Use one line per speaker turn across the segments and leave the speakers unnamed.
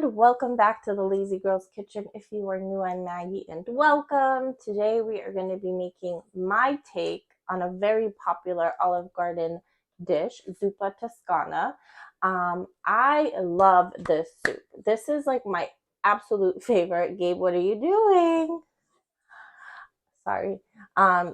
and welcome back to the Lazy Girl's Kitchen. If you are new, I'm Maggie and welcome. Today we are going to be making my take on a very popular Olive Garden dish, Zuppa Toscana. I love this soup. This is like my absolute favorite. Gabe, what are you doing? Sorry.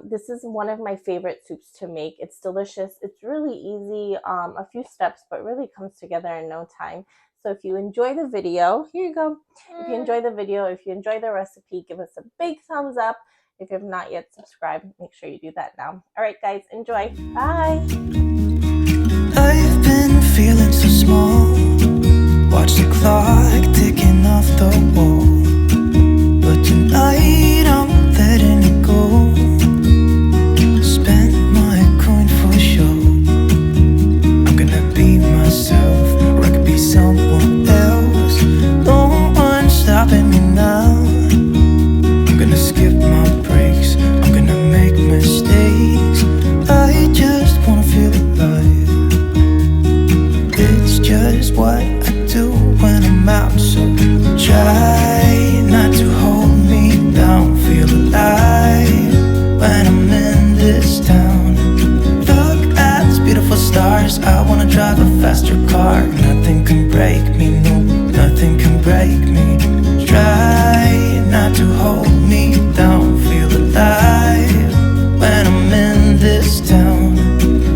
This is one of my favorite soups to make. It's delicious. It's really easy, a few steps, but really comes together in no time. So if you enjoy the video, here you go. If you enjoy the video, if you enjoy the recipe, give us a big thumbs up. If you have not yet subscribed, make sure you do that now. All right, guys, enjoy. Bye.
I've been feeling so small. Watch the clock ticking off the wall. But tonight I'm letting it go. Spend my coin for sure. I'm gonna be myself, or I could be someone else. No one's stopping me now. I'm gonna skip my breaks, I'm gonna make mistakes. I just wanna feel alive. It's just what I do when I'm out, so try not to hold me down. Feel alive when I'm in this town. Look at these beautiful stars. I wanna drive a faster car. Nothing can break me, no, nothing can break me. Try not to hold me down. Feel alive when I'm in this town.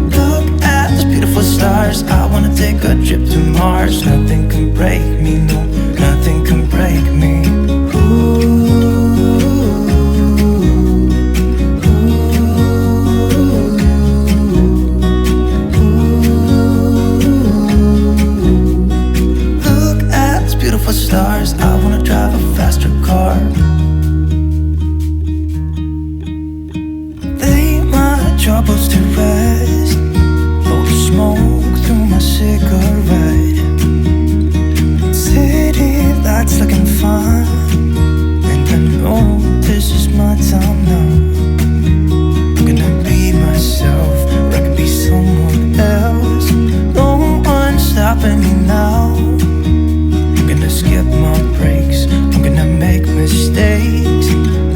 Look at these beautiful stars. I wanna take a trip to Mars. Nothing can break me, no, nothing can break me. Look at these beautiful stars. I wanna drive a faster car. Lay my troubles to rest. Blow the smoke through my cigarette. City lights looking fun, and I know this is my time now. I'm gonna be myself, or I could be someone else. No one's stopping me now. I'm gonna skip my breaks, I'm gonna make mistakes.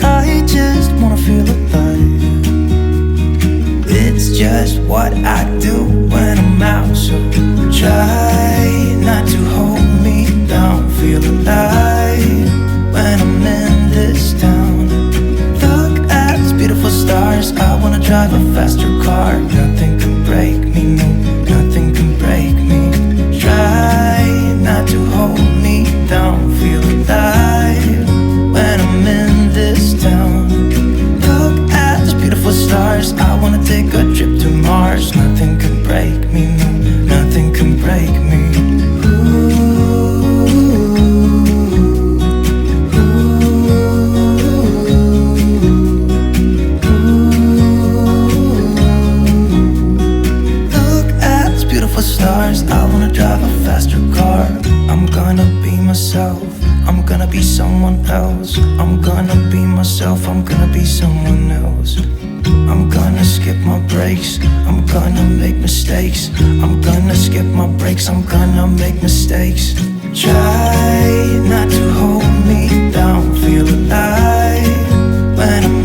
I just wanna feel alive. It's just what I do when I'm out, so try not to hold me down. Feel alive when I'm in this town. Look at these beautiful stars. I wanna drive a faster car. Nothing can break me, no, nothing can break me. Try not to hold me down. Feel alive when I'm in this town. Look at these beautiful stars. I wanna take a trip to Mars. Nothing can break me, no, nothing can break me. Look at these beautiful stars. I wanna drive a faster car. I'm gonna be myself, I'm gonna be someone else. I'm gonna be myself, I'm gonna be someone else. I'm gonna skip my breaks, I'm gonna make mistakes. I'm gonna skip my breaks, I'm gonna make mistakes. Try not to hold me down. Feel alive when I'm